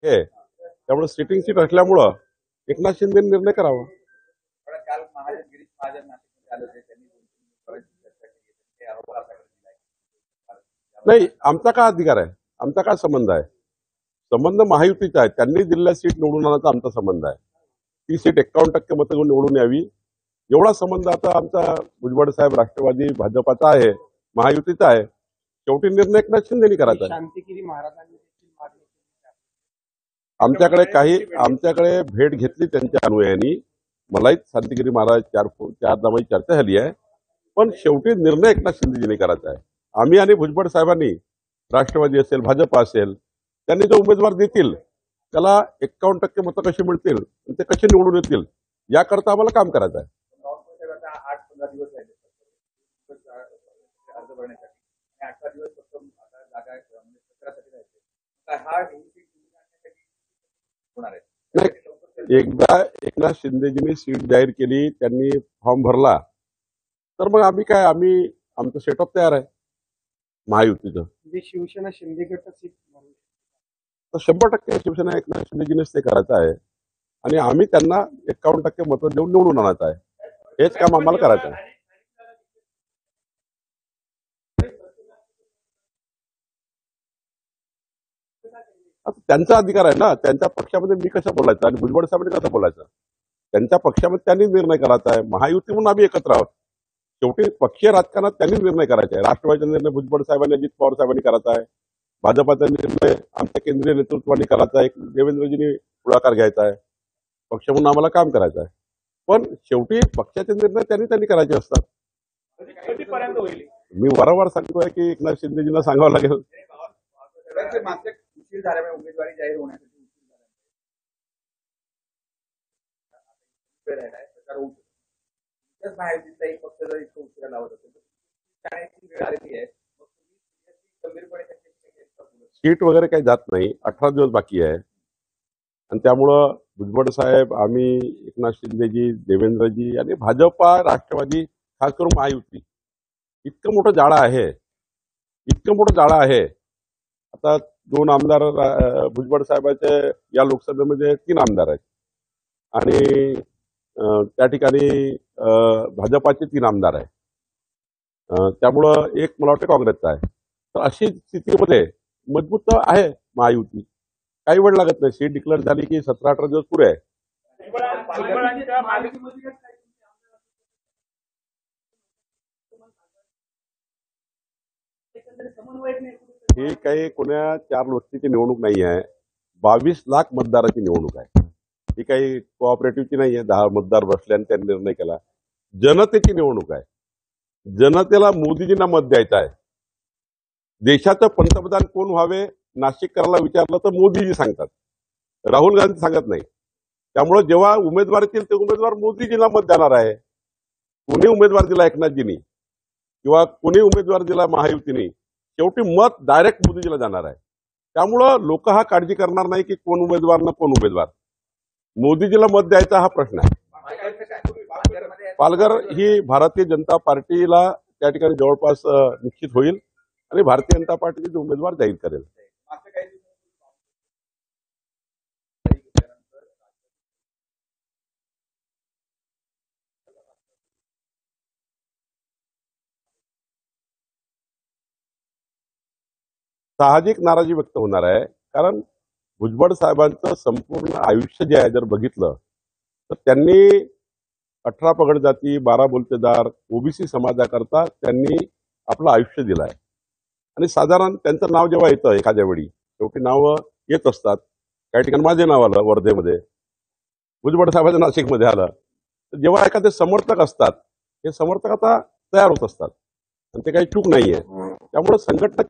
हे त्यामुळे sitting seat असल्यामुळं एकनाथ शिंदेने निर्णय करावा. काल महाजन गिरीश महाजन नाशिकमध्ये आले होते, त्यांनी चर्चा केली, ते अहवाल आपल्याकडे दिलाय. नाही, आमचा काय अधिकार आहे, आमचा काय संबंध आहे? संबंध महायुतीचा आहे. त्यांनी दिलेल्या सीट निवडून आणायचा आमचा संबंध आहे. ती सीट 51% मतं घेऊन निवडून यावी एवढा संबंध आता आमचा भुजबळ साहेब राष्ट्रवादी भाजपाचा आहे, महायुतीचा आहे. शेवटी निर्णय एकनाथ शिंदेनी करायचा आहे. शांतिगिरी महाराजांनी देखील मागणी केली. आमच्याकडे भेट घेतली त्यांच्या अनुयायांनी. मलाही शांतिगिरी महाराज चारदा माझी चर्चा झाली आहे. पण शेवटी निर्णय एकनाथ शिंदेजींनी करायचा आहे. आम्ही आणि भुजबळ साहेबांनी, राष्ट्रवादी असेल भाजपा असेल, त्यांनी जो उमेदवार देतील त्याला 51% मतं कशी मिळतील आणि ते कसे निवडून येतील याकरता आम्हाला काम करायचं आहे. 8-15 दिवस राहिले अर्ज भरण्यासाठी, 18 दिवस फक्त जागा सत्रासाठी राहायचे. हा होणार आहे. नाही, एकदा एकनाथ शिंदेजींनी सीट जाहीर केली, त्यांनी फॉर्म भरला, तर मग आमचं सेटअप तयार आहे महायुतीचं. म्हणजे शिवसेना शिंदे गट सीट भरू तर 100% शिवसेना एकनाथ शिंदेजीनेच ते करायचं आहे आणि आम्ही त्यांना 51% मतं देऊन निवडून आणायचं आहे. हेच काम आम्हाला करायचं आहे. आता त्यांचा अधिकार आहे ना, त्यांच्या पक्षामध्ये मी कसं बोलायचं आणि भुजबळ साहेबांनी कसं बोलायचं? त्यांच्या पक्षामध्ये त्यांनी निर्णय करायचा आहे. महायुती म्हणून आम्ही एकत्र आहोत. शेवटी पक्षीय राजकारणात त्यांनी निर्णय करायचा आहे. राष्ट्रवादीचा निर्णय भुजबळ साहेबांनी, अजित पवार साहेबांनी करायचा आहे. भाजपाचा निर्णय आमच्या केंद्रीय नेतृत्वाने करायचा आहे. देवेंद्रजींनी पुढाकार घ्यायचा आहे. पक्ष म्हणून आम्हाला काम करायचं आहे. पण शेवटी पक्षाचे निर्णय त्यांनी करायचे असतात. मी वारंवार सांगतोय की एकनाथ शिंदेजींना सांगावं लागेल. उशीर झाल्यामुळे उमेदवारी जाहीर होण्यासाठी महायुतीचा एक पक्ष जर इतकं उशिरा लावत असेल तर वेळ आलेली आहे. सीट वगैरे काही जात नाही. 18 दिवस बाकी आहे आणि त्यामुळं भुजबळ साहेब, आम्ही, एकनाथ शिंदेजी, देवेंद्रजी आणि भाजपा, राष्ट्रवादी, खास करून महायुती इतकं मोठं जाळं आहे. आता 2 आमदार भुजबळ साहेबांचे या लोकसभेमध्ये 3 आमदार आहेत आणि त्या ठिकाणी भाजपाचे 3 आमदार आहेत. त्यामुळं एक मला वाटतं काँग्रेसचा आहे. तर अशी स्थितीमध्ये मजबूत तर आहे महायुती. काही वेळ लागत नाही. सीट डिक्लेअर झाली की 17-18 दिवस पुरे आहे. ही काही कोण्या 4 व्यक्तीची निवडणूक नाही आहे. 22 लाख मतदाराची निवडणूक आहे. ही काही कोऑपरेटिव्हची नाही आहे. 10 मतदार बसले आणि त्यांनी निर्णय केला. जनतेची निवडणूक आहे. जनतेला मोदीजींना मत द्यायचं आहे. देशाचं पंतप्रधान कोण व्हावे नाशिककरांना विचारलं तर मोदीजी सांगतात, राहुल गांधी सांगत नाही. त्यामुळे जेव्हा उमेदवार येतील ते उमेदवार मोदीजींना मत देणार आहे. कोणी उमेदवार दिला एकनाथजींनी किंवा कोणी उमेदवार दिला महायुतीने, शेवटी मत डायरेक्ट मोदीजीला जाणार आहे. त्यामुळं लोक हा काळजी करणार नाही की कोण उमेदवार ना कोण उमेदवार, मोदीजीला मत द्यायचा हा प्रश्न आहे. पालघर ही भारतीय जनता पार्टीला त्या ठिकाणी जवळपास निश्चित होईल आणि भारतीय जनता पार्टीचे उमेदवार जाहीर करेल. साहजिक नाराजी व्यक्त होणार आहे. कारण भुजबळ साहेबांचं संपूर्ण आयुष्य जे आहे जर बघितलं तर त्यांनी 18 पगड जाती, 12 बोलतेदार, ओबीसी समाजाकरता त्यांनी आपलं आयुष्य दिलं आहे. आणि साधारण त्यांचं नाव जेव्हा येतं एखाद्या वेळी, शेवटी नावं येत असतात. काही ठिकाणी माझे नाव आलं वर्धेमध्ये, भुजबळ साहेबांच्या नाशिकमध्ये आलं. तर जेव्हा एखादे समर्थक असतात, हे समर्थक आता तयार होत असतात आणि ते काही चूक नाहीये. त्यामुळे संघटना,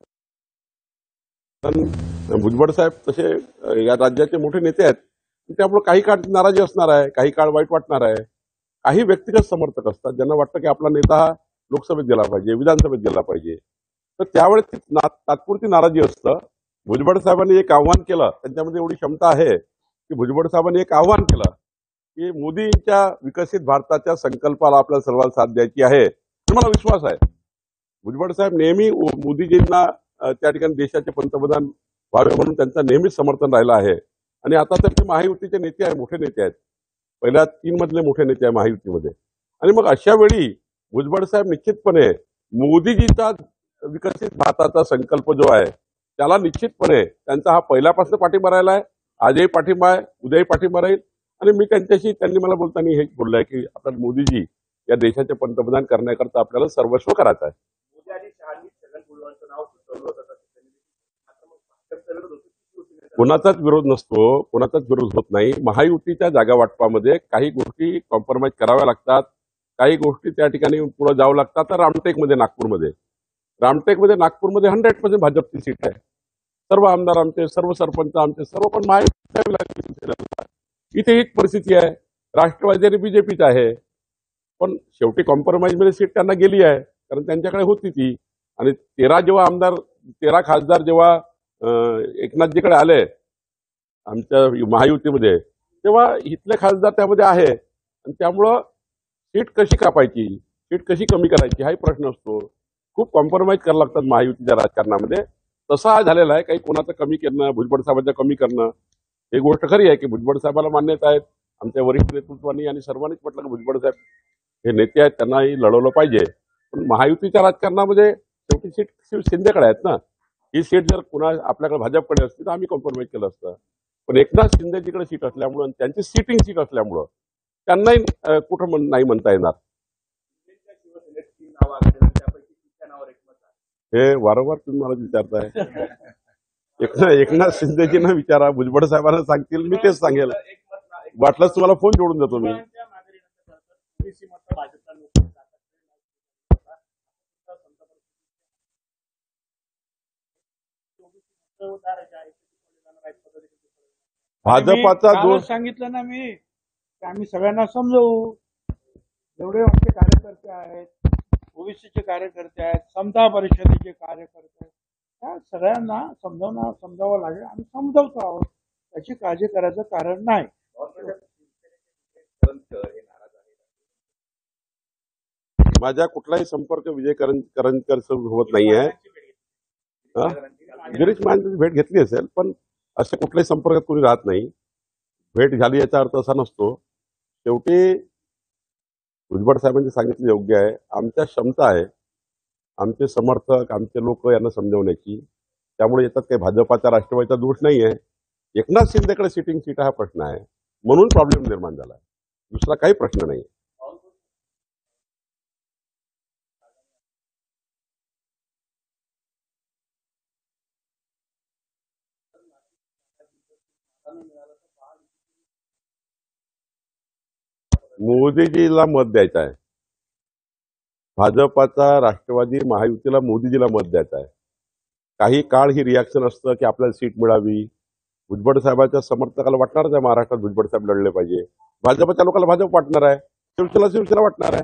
भुजबळ साहेब तसे या राज्याचे मोठे नेते आहेत. त्यामुळे काही काळ नाराजी असणार आहे, काही काळ वाईट वाटणार आहे. काही व्यक्तिगत समर्थक असतात ज्यांना वाटतं की आपला नेता हा लोकसभेत गेला पाहिजे, विधानसभेत गेला पाहिजे. तर त्यावेळेस तात्पुरती नाराजी असतं. भुजबळ साहेबांनी एक आव्हान केलं, त्यांच्यामध्ये एवढी क्षमता आहे की भुजबळ साहेबांनी एक आव्हान केलं की मोदींच्या विकसित भारताच्या संकल्पाला आपल्याला सर्वांना साथ द्यायची आहे. मला विश्वास आहे भुजबळ साहेब नेहमी मोदीजींना त्या ठिकाणी देशाचे पंतप्रधान व्हावे म्हणून त्यांचं नेहमीच समर्थन राहिलं आहे. आणि आता तर ते महायुतीचे नेते आहेत, मोठे नेते आहेत. पहिल्या 3 मधले मोठे नेते आहे महायुतीमध्ये. आणि मग अशा वेळी भुजबळ साहेब निश्चितपणे मोदीजीचा विकसित भारताचा संकल्प जो आहे त्याला निश्चितपणे त्यांचा हा पहिल्यापासून पाठिंबा राहिला आहे, आजही पाठिंबा आहे, उद्याही पाठिंबा राहील. आणि मी त्यांनी मला बोलताना हेच बोललंय की आपल्याला मोदीजी या देशाचे पंतप्रधान करण्याकरता आपल्याला सर्वस्व करायचं आहे. मोदी आणि शहांनी छगन भुजबळांचं नाव सुचवलं होतं असं त्यांनी. मात्र मग भाजपचा विरोध होतो की शिवसेनेचा? कोणाचाच विरोध नसतो, कोणाचाच विरोध होत नाही. महायुतीच्या जागा वाटपामध्ये काही गोष्टी कॉम्प्रोमाइज कराव्या लागतात, काही गोष्टी त्या ठिकाणी पुढे जावं लागतात. तर रामटेकमध्ये नागपूरमध्ये 100% भाजपची सीट आहे. सर्व आमदार आमचे, सर्व सरपंच आमचे, सर्व पण महायुतीला लागतील. इथे हीच परिस्थिती आहे. राष्ट्रवादी आणि बीजेपीच आहे. पण शेवटी कॉम्प्रोमाइजमध्ये सीट त्यांना गेली आहे, कारण त्यांच्याकडे होती ती. आणि 13 खासदार जेव्हा एकनाथजीकडे आले आमच्या महायुतीमध्ये, तेव्हा इथले खासदार त्यामध्ये आहे. आणि त्यामुळं सीट कशी कापायची, सीट कशी कमी करायची हाही प्रश्न असतो. खूप कॉम्प्रोमाइज करावं लागतात महायुतीच्या राजकारणामध्ये. तसा हा झालेला आहे. काही कोणाचं कमी करणं, भुजबळ साहेबांचं कमी करणं, ही गोष्ट खरी आहे की भुजबळ साहेबाला मान्यता आहेत. आमच्या वरिष्ठ नेतृत्वानी आणि सर्वांनीच म्हटलं की भुजबळ साहेब हे नेते आहेत, त्यांनाही लढवलं पाहिजे. पण महायुतीच्या राजकारणामध्ये शेवटी सीट शिंदेकडे आहेत ना. ही सीट जर कुणा आपल्याकडे भाजपकडे असती तर आम्ही कॉम्प्रोमाइज केलं असतं. पण एकनाथ शिंदेजीकडे सीट असल्यामुळं आणि त्यांची सिटिंग सीट असल्यामुळं त्यांनाही कुठं नाही म्हणता येणार. शिंदेच्या शिवसेनेत 3 नावं आघाडीवर आहेत, त्यापैकी कुठल्या नावावर एकमत आहे? हे वारंवार तुम्ही मला विचारताय. एकनाथ शिंदेजींना विचारा, भुजबळ साहेबांना सांगतील, मी तेच सांगेल. वाटलंच तुम्हाला फोन जोडून देतो मी. भाजपाचा कालच दोष सांगितलं ना मी की आम्ही सगळ्यांना समजवू. जेवढे आमचे कार्यकर्ते आहेत, ओबीसीचे कार्यकर्ते आहेत, समता परिषदेचे कार्यकर्ते आहेत, त्या सगळ्यांना समजावं लागेल. आम्ही समजवतो आहोत, त्याची काळजी करायचं कारण नाही. माझा कुठलाही संपर्क विजय करंजकर सोबत नाही आहे. गिरीश महाजनची भेट घेतली असेल, पण असे कुठल्याही संपर्कात कोणी राहत नाही. भेट झाली याचा अर्थ असा नसतो. शेवटी भुजबळ साहेबांनी सांगितलं योग्य आहे. आमच्या क्षमता आहे, आमचे समर्थक, आमचे लोक यांना समजवण्याची. त्यामुळे याच्यात काही भाजपाचा राष्ट्रवादीचा दोष नाही आहे. एकनाथ शिंदेकडे सिटिंग सीट हा प्रश्न आहे, म्हणून प्रॉब्लेम निर्माण झाला. दुसरा काही प्रश्न नाही. मोदीजीला मत द्यायचं आहे. भाजपाचा राष्ट्रवादी महायुतीला मोदीजीला मत द्यायचं आहे. काही काळ ही रिॲक्शन असतं की आपल्याला सीट मिळावी. भुजबळ साहेबांच्या समर्थकाला वाटणारच आहे महाराष्ट्रात भुजबळ साहेब लढले पाहिजे. भाजपच्या लोकांना भाजप वाटणार आहे, शिवसेना वाटणार आहे.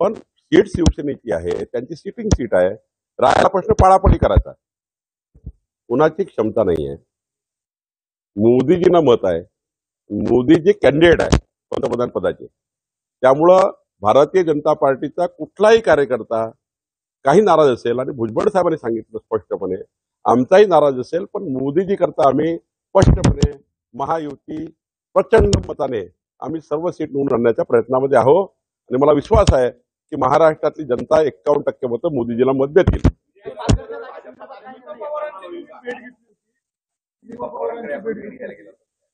पण सीट शिवसेनेची आहे, त्यांची सिटिंग सीट आहे. राहायला प्रश्न पाळापळी करायचा. कुणाची क्षमता नाही आहे. मोदीजींना मत आहे. मोदीजी कॅन्डिडेट आहे पंतप्रधान पदाचे. त्यामुळं भारतीय जनता पार्टीचा कुठलाही कार्यकर्ता काही नाराज असेल, आणि भुजबळ साहेबांनी सांगितलं स्पष्टपणे आमचाही नाराज असेल, पण मोदीजी करता आम्ही स्पष्टपणे महायुती प्रचंड मताने आम्ही सर्व सीट निवडून आणण्याच्या प्रयत्नामध्ये आहोत. आणि मला विश्वास आहे की महाराष्ट्रातली जनता 51% मतं मोदीजीला मत देतील.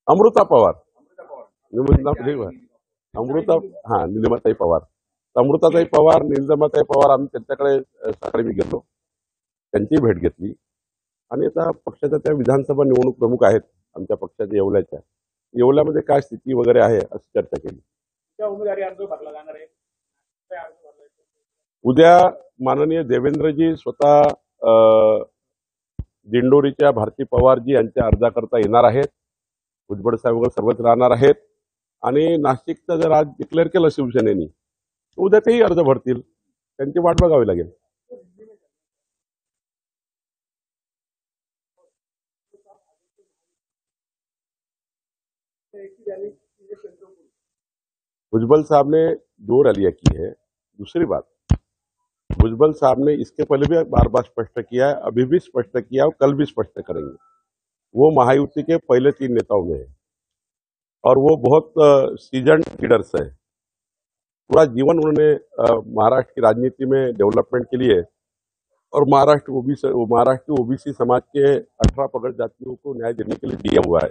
अमृता पवार, निलिमाताई पवार, अमृताताई पवार, निलिमाताई पवार, आम्ही त्यांच्याकडे सकाळी मी गेलो, त्यांची भेट घेतली. आणि आता पक्षाच्या त्या विधानसभा निवडणूक प्रमुख आहेत आमच्या पक्षाच्या येवल्याच्या. येवल्यामध्ये काय स्थिती वगैरे आहे अशी चर्चा केली. उमेदवारी अर्ज भरला जाणार आहे. उद्या माननीय देवेंद्रजी स्वतः दिंडोरीच्या भारती पवारजी यांच्या अर्जाकरता येणार आहेत. भुजबळ साहेब वगैरे सर्वच राहणार आहेत. आणि नाशिकचं जर आज डिक्लेअर केलं शिवसेनेनी, उद्या तेही अर्ज भरतील. त्यांची वाट बघावी लागेल. भुजबल साहब ने 2 रैलियां की है. दूसरी बात, भुजबल साहब ने इसके पहले भी बार बार स्पष्ट किया है, अभी भी स्पष्ट किया और कल भी स्पष्ट करेंगे. वो महायुति के पहले 3 नेताओं में है. और वो बहुत सीजन लीडर्स है। पूरा जीवन उन्होंने महाराष्ट्र की राजनीति में डेवलपमेंट के लिए और महाराष्ट्र ओबीसी समाज के 18 पगड़ जातियों को न्याय देने के लिए दिया हुआ है।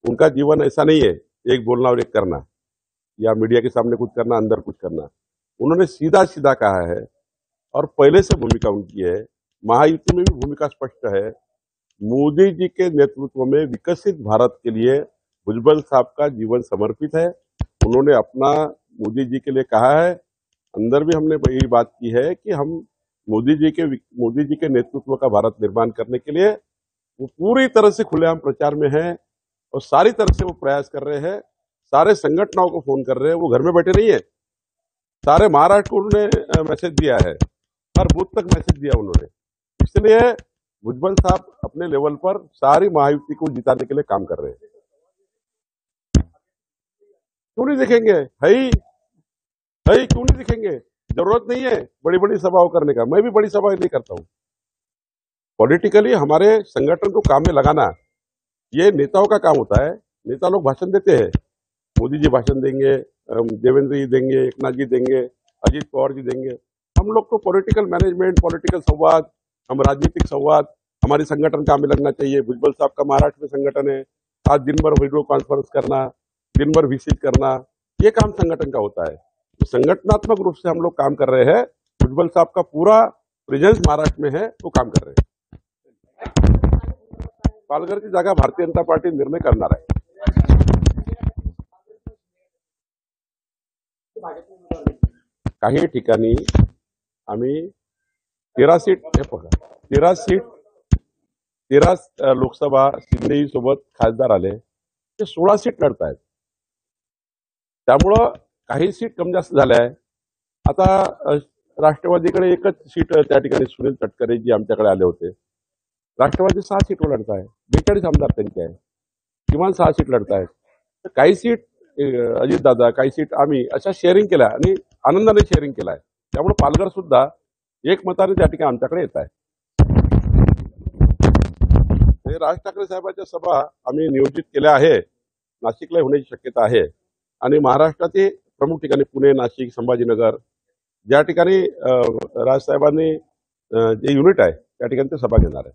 उनका जीवन ऐसा नहीं है एक बोलना और एक करना या मीडिया के सामने कुछ करना अंदर कुछ करना। उन्होंने सीधा सीधा कहा है और पहले से भूमिका उनकी है। महायुति में भी भूमिका स्पष्ट है। मोदी जी के नेतृत्व में विकसित भारत के लिए भुजबल साहब का जीवन समर्पित है। उन्होंने अपना मोदी जी के लिए कहा है। अंदर भी हमने यही बात की है कि हम मोदी जी के नेतृत्व का भारत निर्माण करने के लिए वो पूरी तरह से खुलेआम प्रचार में है और सारी तरह से वो प्रयास कर रहे हैं। सारे संगठनों को फोन कर रहे हैं, वो घर में बैठे नहीं है। सारे महाराष्ट्र को उन्होंने मैसेज दिया है, हर बूथ तक मैसेज दिया उन्होंने। इसलिए भुजबल साहब अपने लेवल पर सारी महायुति को जिताने के लिए काम कर रहे हैं। क्यों नहीं दिखेंगे? है ही क्यों नहीं दिखेंगे? जरूरत नहीं है बड़ी बड़ी सभाओं करने का। मैं भी बड़ी सभा नहीं करता हूं। पॉलिटिकली हमारे संगठन को काम में लगाना ये नेताओं का काम होता है। नेता लोग भाषण देते हैं, मोदी जी भाषण देंगे, देवेंद्र जी देंगे, एकनाथ जी देंगे, अजीत पवार जी देंगे। हम लोग को पॉलिटिकल मैनेजमेंट, पॉलिटिकल संवाद, हम राजनीतिक संवाद, हमारी संगठन काम में लगना चाहिए। भुजबल साहब का महाराष्ट्र में संगठन है। आज दिन भर वीडियो कॉन्फ्रेंस करना, दिन भर विजिट करना, ये काम संगठन का होता है। तो संगठनात्मक रूप से हम लोग काम कर रहे हैं। भुजबल साहब का पूरा प्रेजेंस महाराष्ट्र में है, वो काम कर रहे हैं। पालघरची जागा भारतीय जनता पार्टी निर्णय करणार आहे। काही ठिकाणी आम्ही 13 सीट, हे बघा 13 लोकसभा शिंदे सोबत खासदार आले, ते 16 सीट लढतायत। त्यामुळं काही सीट कमी जास्त झाल्या आहे। आता राष्ट्रवादीकडे एकच सीट त्या ठिकाणी सुनील तटकरे जी आमच्याकडे आले होते। राष्ट्रवादी 6 सीटवर लढत आहे, 42 आमदार त्यांचे आहे, किमान 6 सीट लढत आहेत। तर काही सीट अजितदादा, काही सीट आम्ही अशा शेअरिंग केल्या आणि आनंदाने शेअरिंग केलाय। त्यामुळे पालघर सुद्धा एक मताने त्या ठिकाणी आमच्याकडे येत आहे। राज ठाकरे साहेबांच्या सभा आम्ही नियोजित केल्या आहे, नाशिकला होण्याची शक्यता आहे आणि महाराष्ट्रातील प्रमुख ठिकाणी पुणे, नाशिक, संभाजीनगर ज्या ठिकाणी राजसाहेबांनी जे युनिट आहे त्या ठिकाणी ते सभा घेणार आहे।